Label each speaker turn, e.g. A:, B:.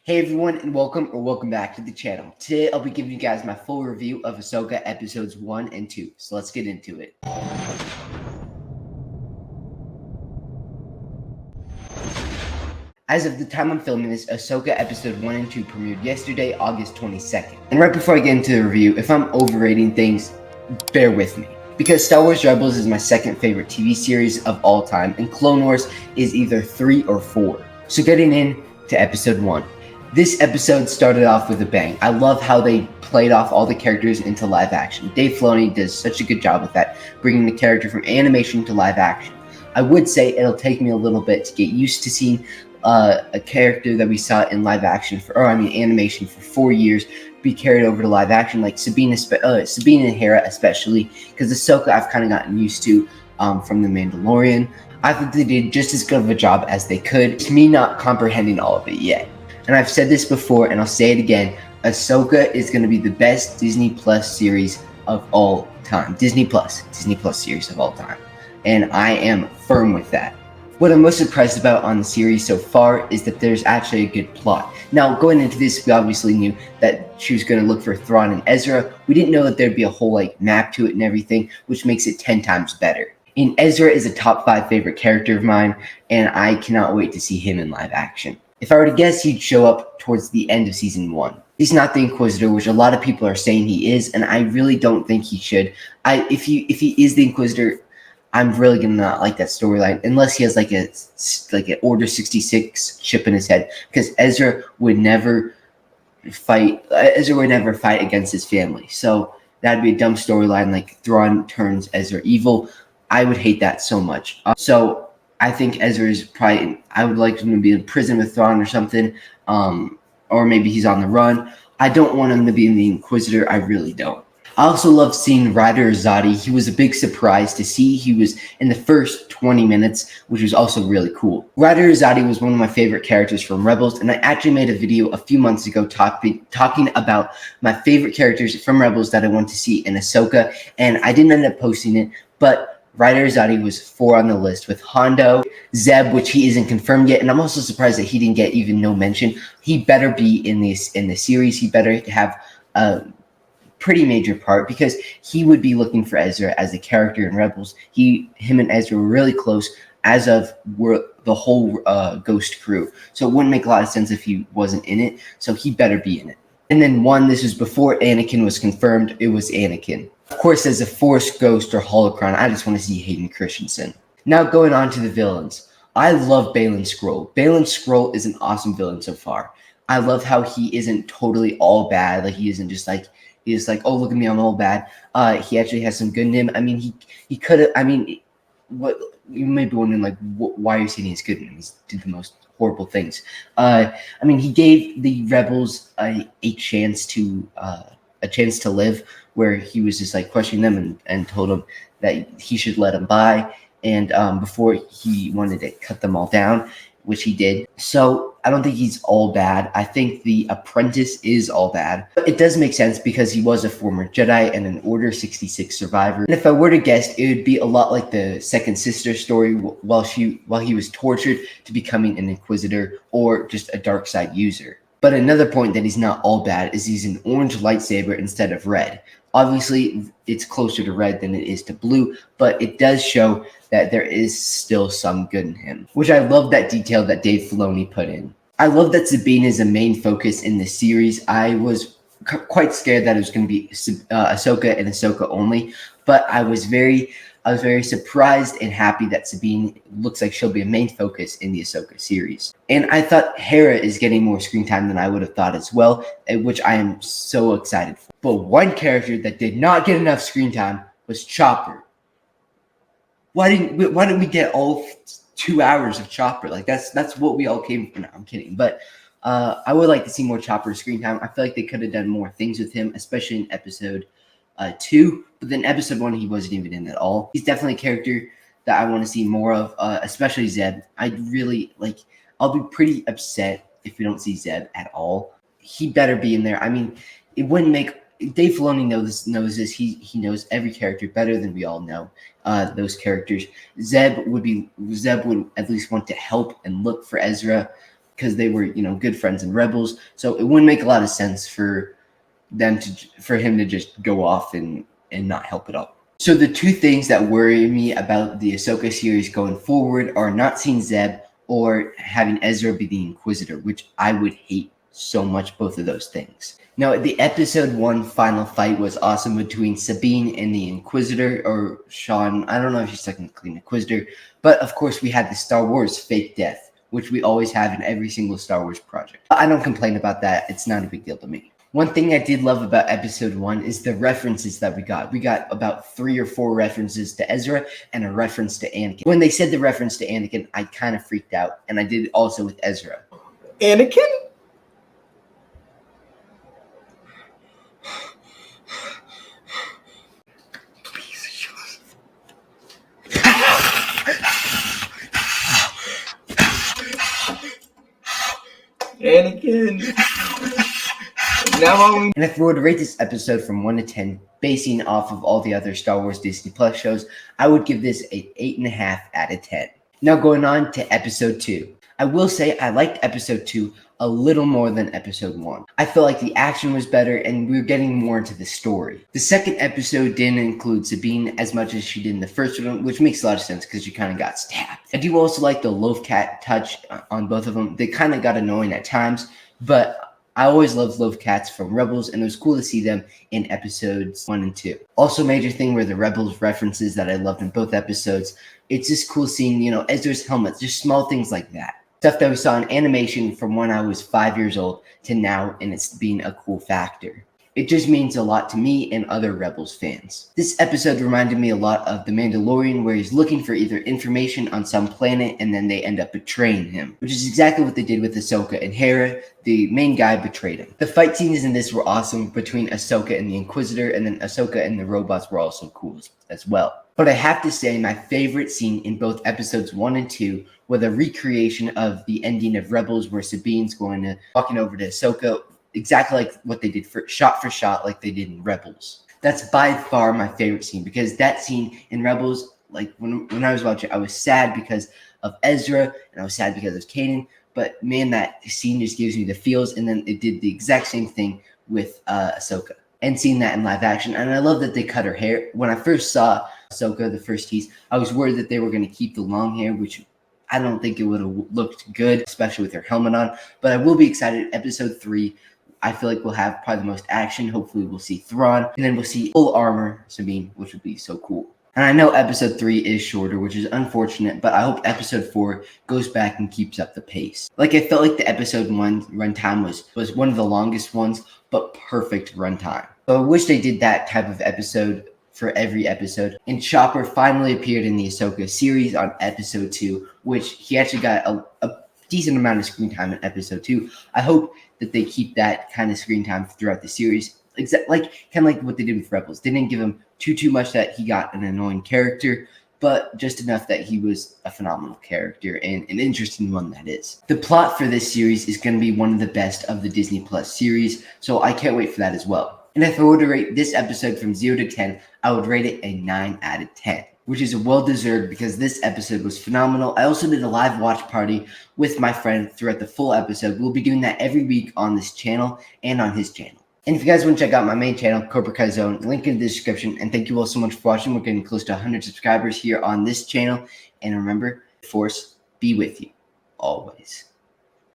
A: Hey everyone, and welcome back to the channel. Today I'll be giving you guys my full review of Ahsoka episodes 1 and 2. So let's get into it. As of the time I'm filming this, Ahsoka episode 1 and 2 premiered yesterday, August 22nd. And right before I get into the review, if I'm overrating things, bear with me. Because Star Wars Rebels is my second favorite TV series of all time, and Clone Wars is either 3 or 4. So getting into episode 1. This episode started off with a bang. I love how they played off all the characters into live action. Dave Filoni does such a good job with that, bringing the character from animation to live action. I would say it'll take me a little bit to get used to seeing a character that we saw in live action animation for 4 years be carried over to live action, like Sabine and Hera especially, because Ahsoka I've kind of gotten used to from The Mandalorian. I think they did just as good of a job as they could. It's me not comprehending all of it yet. And I've said this before, and I'll say it again, Ahsoka is going to be the best Disney Plus series of all time. Disney Plus series of all time. And I am firm with that. What I'm most surprised about on the series so far is that there's actually a good plot. Now, going into this, we obviously knew that she was going to look for Thrawn and Ezra. We didn't know that there'd be a whole map to it and everything, which makes it 10 times better. And Ezra is a top 5 favorite character of mine, and I cannot wait to see him in live action. If I were to guess, he'd show up towards the end of season 1. He's not the Inquisitor, which a lot of people are saying he is, and I really don't think he should. If he is the Inquisitor, I'm really gonna not like that storyline unless he has like an Order 66 chip in his head, because Ezra would never fight against his family. So that'd be a dumb storyline, like Thrawn turns Ezra evil. I would hate that so much. So I think Ezra is probably, I would like him to be in prison with Thrawn or something, or maybe he's on the run. I don't want him to be in the Inquisitor, I really don't. I also love seeing Ryder Azadi. He was a big surprise to see. He was in the first 20 minutes, which was also really cool. Ryder Azadi was one of my favorite characters from Rebels, and I actually made a video a few months ago talking about my favorite characters from Rebels that I want to see in Ahsoka, and I didn't end up posting it, but Ryder Azadi was 4 on the list, with Hondo, Zeb, which he isn't confirmed yet, and I'm also surprised that he didn't get even no mention. He better be in the series. He better have a pretty major part, because he would be looking for Ezra as a character in Rebels. Him and Ezra were really close as of the whole Ghost crew, so it wouldn't make a lot of sense if he wasn't in it. So he better be in it. And then this was before Anakin was confirmed. It was Anakin. Of course, as a Force Ghost or Holocron, I just want to see Hayden Christensen. Now going on to the villains. I love Baylan Skoll. Baylan Skoll is an awesome villain so far. I love how he isn't totally all bad. Like, he isn't just like, he's like, oh, look at me, I'm all bad. He actually has some good in him. I mean, he could have, what you may be wondering, like, why are you saying he's good in him? He's did the most horrible things. He gave the rebels a chance to live, where he was just like questioning them and told them that he should let them by, and before he wanted to cut them all down, which he did. So I don't think he's all bad. I think the apprentice is all bad. But it does make sense because he was a former Jedi and an Order 66 survivor. And if I were to guess, it would be a lot like the second sister story, while he was tortured to becoming an Inquisitor or just a dark side user. But another point that he's not all bad is he's an orange lightsaber instead of red. Obviously, it's closer to red than it is to blue, but it does show that there is still some good in him, which I love that detail that Dave Filoni put in. I love that Sabine is a main focus in this series. I was quite scared that it was going to be Ahsoka and Ahsoka only, but I was very surprised and happy that Sabine looks like she'll be a main focus in the Ahsoka series. And I thought Hera is getting more screen time than I would have thought as well, which I am so excited for. But one character that did not get enough screen time was Chopper. Why didn't we get all 2 hours of Chopper? Like, that's what we all came for. No, I'm kidding. But I would like to see more Chopper screen time. I feel like they could have done more things with him, especially in episode 2. But then episode 1, he wasn't even in at all. He's definitely a character that I want to see more of, especially Zeb. I'll be pretty upset if we don't see Zeb at all. He better be in there. I mean, it wouldn't make... Dave Filoni knows this. He knows every character better than we all know those characters. Zeb would at least want to help and look for Ezra, because they were, good friends in Rebels. So it wouldn't make a lot of sense for him to just go off and not help at all. So the two things that worry me about the Ahsoka series going forward are not seeing Zeb or having Ezra be the Inquisitor, which I would hate so much, both of those things. Now, the episode 1 final fight was awesome between Sabine and the Inquisitor, or Sean. I don't know if she's technically an Inquisitor, but of course we had the Star Wars fake death, which we always have in every single Star Wars project. I don't complain about that. It's not a big deal to me. One thing I did love about episode 1 is the references that we got. We got about 3 or 4 references to Ezra and a reference to Anakin. When they said the reference to Anakin, I kind of freaked out, and I did it also with Ezra.
B: Anakin? Anakin.
A: And if we were to rate this episode from 1 to 10, basing off of all the other Star Wars Disney Plus shows, I would give this a 8.5 out of 10. Now going on to episode 2. I will say I liked episode 2 a little more than episode 1. I felt like the action was better and we were getting more into the story. The second episode didn't include Sabine as much as she did in the first one, which makes a lot of sense because she kind of got stabbed. I do also like the Loaf Cat touch on both of them. They kind of got annoying at times, but I always loved Loaf Cats from Rebels, and it was cool to see them in episodes 1 and 2. Also, major thing were the Rebels references that I loved in both episodes. It's just cool seeing, Ezra's helmet, just small things like that. Stuff that we saw in animation from when I was 5 years old to now, and it's being a cool factor. It just means a lot to me and other Rebels fans. This episode reminded me a lot of The Mandalorian, where he's looking for either information on some planet and then they end up betraying him, which is exactly what they did with Ahsoka and Hera. The main guy betrayed him. The fight scenes in this were awesome between Ahsoka and the Inquisitor, and then Ahsoka and the robots were also cool as well. But I have to say my favorite scene in both episodes 1 and 2 was a recreation of the ending of Rebels, where Sabine's walking over to Ahsoka, exactly like what they did for shot like they did in Rebels. That's by far my favorite scene, because that scene in Rebels, like when I was watching, I was sad because of Ezra and I was sad because of Kanan, but man, that scene just gives me the feels. And then it did the exact same thing with Ahsoka, and seeing that in live action. And I love that they cut her hair. When I first saw Ahsoka, the first tease, I was worried that they were going to keep the long hair, which I don't think it would have looked good, especially with her helmet on. But I will be excited. Episode 3, I feel like we'll have probably the most action. Hopefully we'll see Thrawn, and then we'll see full armor Sabine, which would be so cool. And I know episode 3 is shorter, which is unfortunate, but I hope episode 4 goes back and keeps up the pace. Like, I felt like the episode 1 runtime was one of the longest ones, but perfect runtime. So I wish they did that type of episode for every episode. And Chopper finally appeared in the Ahsoka series on episode 2, which he actually got a decent amount of screen time in episode 2. I hope that they keep that kind of screen time throughout the series. Kind of like what they did with Rebels. They didn't give him too much that he got an annoying character, but just enough that he was a phenomenal character, and an interesting one that is. The plot for this series is going to be one of the best of the Disney Plus series, so I can't wait for that as well. And if I were to rate this episode from 0 to 10, I would rate it a 9 out of 10. Which is well-deserved, because this episode was phenomenal. I also did a live watch party with my friend throughout the full episode. We'll be doing that every week on this channel and on his channel. And if you guys want to check out my main channel, Cobra Kai Zone, link in the description. And thank you all so much for watching. We're getting close to 100 subscribers here on this channel. And remember, Force be with you always.